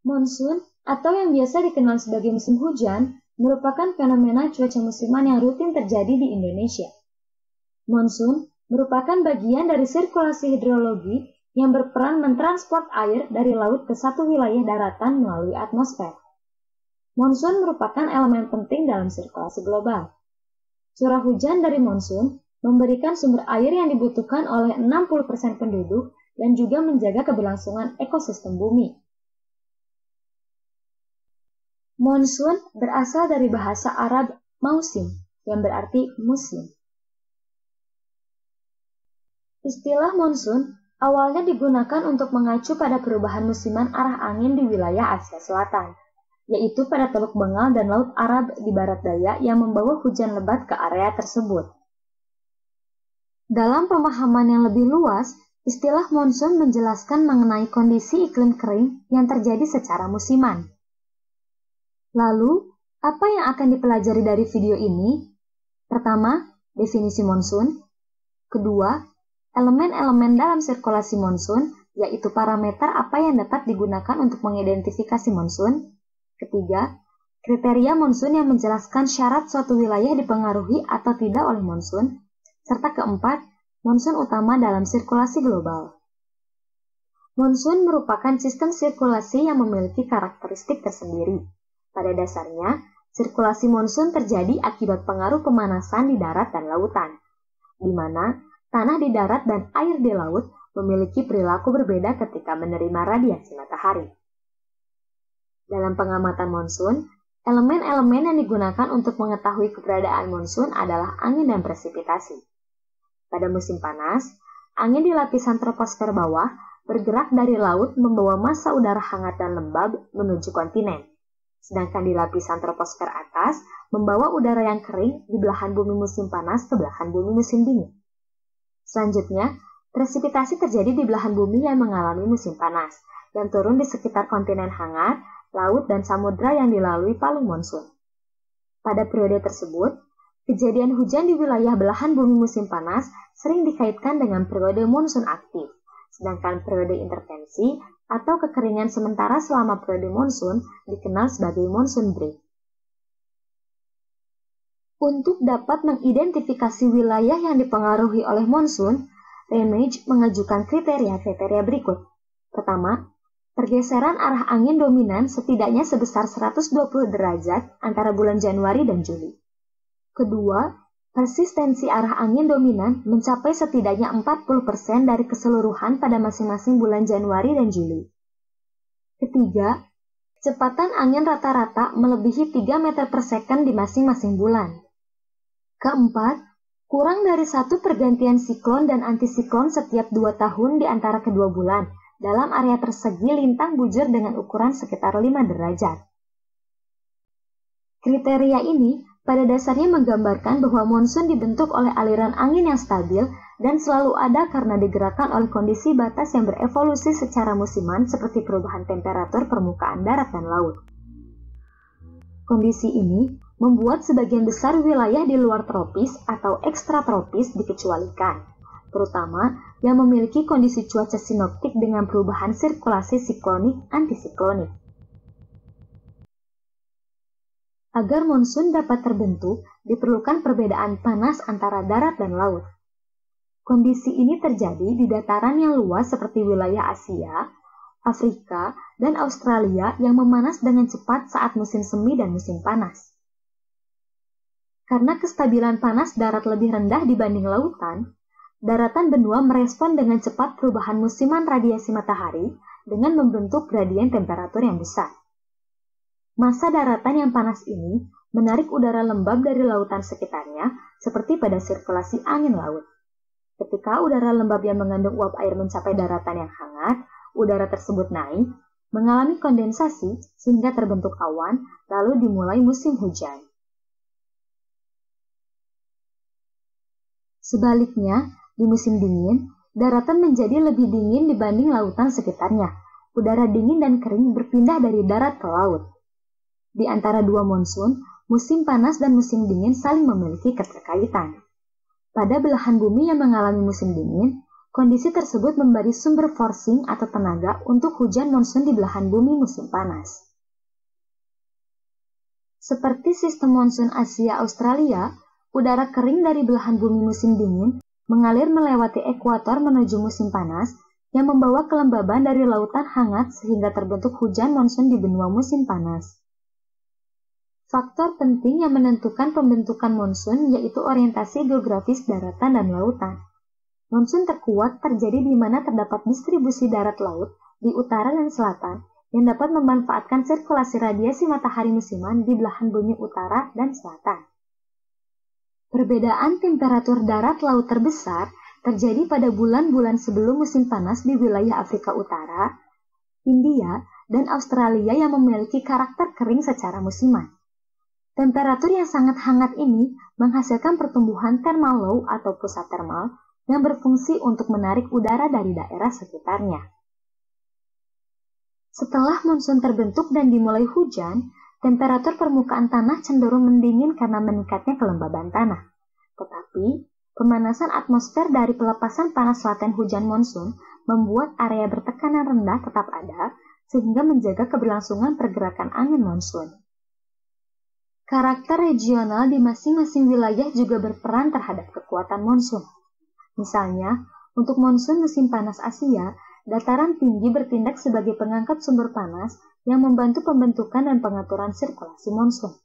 Monsun, atau yang biasa dikenal sebagai musim hujan, merupakan fenomena cuaca musiman yang rutin terjadi di Indonesia. Monsun merupakan bagian dari sirkulasi hidrologi yang berperan mentransport air dari laut ke satu wilayah daratan melalui atmosfer. Monsun merupakan elemen penting dalam sirkulasi global. Curah hujan dari monsun memberikan sumber air yang dibutuhkan oleh 60% penduduk dan juga menjaga keberlangsungan ekosistem bumi. Monsun berasal dari bahasa Arab mausim, yang berarti musim. Istilah monsun awalnya digunakan untuk mengacu pada perubahan musiman arah angin di wilayah Asia Selatan, yaitu pada Teluk Bengal dan Laut Arab di barat daya yang membawa hujan lebat ke area tersebut. Dalam pemahaman yang lebih luas, istilah monsun menjelaskan mengenai kondisi iklim kering yang terjadi secara musiman. Lalu, apa yang akan dipelajari dari video ini? Pertama, definisi monsun. Kedua, elemen-elemen dalam sirkulasi monsun, yaitu parameter apa yang dapat digunakan untuk mengidentifikasi monsun. Ketiga, kriteria monsun yang menjelaskan syarat suatu wilayah dipengaruhi atau tidak oleh monsun. Serta keempat, monsun utama dalam sirkulasi global. Monsun merupakan sistem sirkulasi yang memiliki karakteristik tersendiri. Pada dasarnya, sirkulasi monsun terjadi akibat pengaruh pemanasan di darat dan lautan, di mana tanah di darat dan air di laut memiliki perilaku berbeda ketika menerima radiasi matahari. Dalam pengamatan monsun, elemen-elemen yang digunakan untuk mengetahui keberadaan monsun adalah angin dan presipitasi. Pada musim panas, angin di lapisan troposfer bawah bergerak dari laut membawa massa udara hangat dan lembab menuju kontinen. Sedangkan di lapisan troposfer atas membawa udara yang kering di belahan bumi musim panas ke belahan bumi musim dingin. Selanjutnya, presipitasi terjadi di belahan bumi yang mengalami musim panas, yang turun di sekitar kontinen hangat, laut, dan samudra yang dilalui palung monsun. Pada periode tersebut, kejadian hujan di wilayah belahan bumi musim panas sering dikaitkan dengan periode monsun aktif, sedangkan periode intervensi atau kekeringan sementara selama periode monsun dikenal sebagai monsun break. Untuk dapat mengidentifikasi wilayah yang dipengaruhi oleh monsun, Ramage mengajukan kriteria-kriteria berikut. Pertama, pergeseran arah angin dominan setidaknya sebesar 120 derajat antara bulan Januari dan Juli. Kedua, persistensi arah angin dominan mencapai setidaknya 40% dari keseluruhan pada masing-masing bulan Januari dan Juli. Ketiga, kecepatan angin rata-rata melebihi 3 meter per second di masing-masing bulan. Keempat, kurang dari 1 pergantian siklon dan antisiklon setiap 2 tahun di antara kedua bulan dalam area persegi lintang bujur dengan ukuran sekitar 5 derajat. Kriteria ini pada dasarnya menggambarkan bahwa monsun dibentuk oleh aliran angin yang stabil dan selalu ada karena digerakkan oleh kondisi batas yang berevolusi secara musiman seperti perubahan temperatur permukaan darat dan laut. Kondisi ini membuat sebagian besar wilayah di luar tropis atau ekstratropis dikecualikan, terutama yang memiliki kondisi cuaca sinoptik dengan perubahan sirkulasi siklonik-antisiklonik. Agar monsun dapat terbentuk, diperlukan perbedaan panas antara darat dan laut. Kondisi ini terjadi di dataran yang luas seperti wilayah Asia, Afrika, dan Australia yang memanas dengan cepat saat musim semi dan musim panas. Karena kestabilan panas darat lebih rendah dibanding lautan, daratan benua merespon dengan cepat perubahan musiman radiasi matahari dengan membentuk gradien temperatur yang besar. Massa daratan yang panas ini menarik udara lembab dari lautan sekitarnya seperti pada sirkulasi angin laut. Ketika udara lembab yang mengandung uap air mencapai daratan yang hangat, udara tersebut naik, mengalami kondensasi sehingga terbentuk awan, lalu dimulai musim hujan. Sebaliknya, di musim dingin, daratan menjadi lebih dingin dibanding lautan sekitarnya. Udara dingin dan kering berpindah dari darat ke laut. Di antara dua monsun, musim panas dan musim dingin saling memiliki keterkaitan. Pada belahan bumi yang mengalami musim dingin, Kondisi tersebut memberi sumber forcing atau tenaga untuk hujan monsun di belahan bumi musim panas. Seperti sistem monsun Asia-Australia, udara kering dari belahan bumi musim dingin mengalir melewati ekuator menuju musim panas yang membawa kelembaban dari lautan hangat sehingga terbentuk hujan monsun di benua musim panas. Faktor penting yang menentukan pembentukan monsun yaitu orientasi geografis daratan dan lautan. Monsun terkuat terjadi di mana terdapat distribusi darat laut di utara dan selatan yang dapat memanfaatkan sirkulasi radiasi matahari musiman di belahan bumi utara dan selatan. Perbedaan temperatur darat laut terbesar terjadi pada bulan-bulan sebelum musim panas di wilayah Afrika Utara, India, dan Australia yang memiliki karakter kering secara musiman. Temperatur yang sangat hangat ini menghasilkan pertumbuhan thermal low atau pusat termal yang berfungsi untuk menarik udara dari daerah sekitarnya. Setelah monsun terbentuk dan dimulai hujan, temperatur permukaan tanah cenderung mendingin karena meningkatnya kelembaban tanah. Tetapi, pemanasan atmosfer dari pelepasan panas laten hujan monsun membuat area bertekanan rendah tetap ada, sehingga menjaga keberlangsungan pergerakan angin monsun. Karakter regional di masing-masing wilayah juga berperan terhadap kekuatan monsun. Misalnya, untuk monsun musim panas Asia, dataran tinggi bertindak sebagai pengangkat sumber panas yang membantu pembentukan dan pengaturan sirkulasi monsun.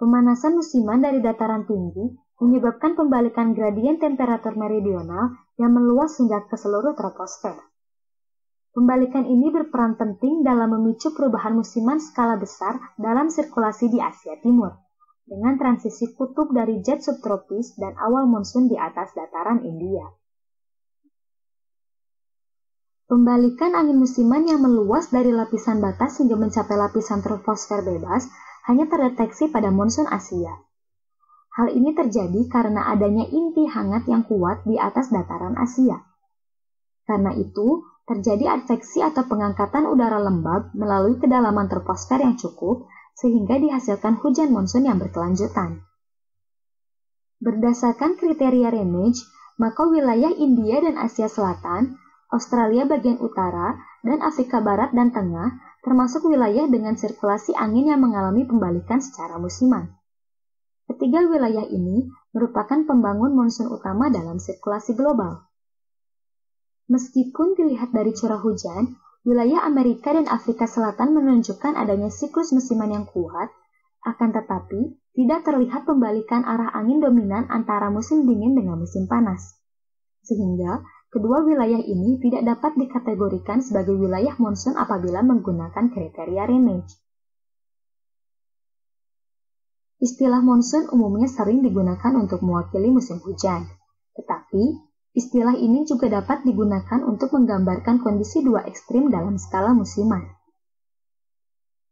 Pemanasan musiman dari dataran tinggi menyebabkan pembalikan gradien temperatur meridional yang meluas hingga ke seluruh troposfer. Pembalikan ini berperan penting dalam memicu perubahan musiman skala besar dalam sirkulasi di Asia Timur, dengan transisi kutub dari jet subtropis dan awal monsun di atas dataran India. Pembalikan angin musiman yang meluas dari lapisan batas hingga mencapai lapisan troposfer bebas hanya terdeteksi pada monsun Asia. Hal ini terjadi karena adanya inti hangat yang kuat di atas dataran Asia. Karena itu, terjadi adveksi atau pengangkatan udara lembab melalui kedalaman troposfer yang cukup sehingga dihasilkan hujan monsun yang berkelanjutan. Berdasarkan kriteria Rayleigh, maka wilayah India dan Asia Selatan, Australia bagian utara, dan Afrika Barat dan Tengah termasuk wilayah dengan sirkulasi angin yang mengalami pembalikan secara musiman. Ketiga wilayah ini merupakan pembangun monsun utama dalam sirkulasi global. Meskipun dilihat dari curah hujan, wilayah Amerika dan Afrika Selatan menunjukkan adanya siklus musiman yang kuat, akan tetapi tidak terlihat pembalikan arah angin dominan antara musim dingin dengan musim panas. Sehingga, kedua wilayah ini tidak dapat dikategorikan sebagai wilayah monsun apabila menggunakan kriteria Rayleigh. Istilah monsun umumnya sering digunakan untuk mewakili musim hujan, tetapi istilah ini juga dapat digunakan untuk menggambarkan kondisi dua ekstrim dalam skala musiman.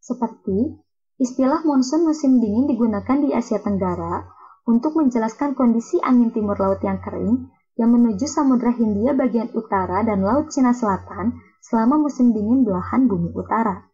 Seperti, istilah monsun musim dingin digunakan di Asia Tenggara untuk menjelaskan kondisi angin timur laut yang kering yang menuju Samudra Hindia bagian utara dan Laut Cina Selatan selama musim dingin belahan bumi utara.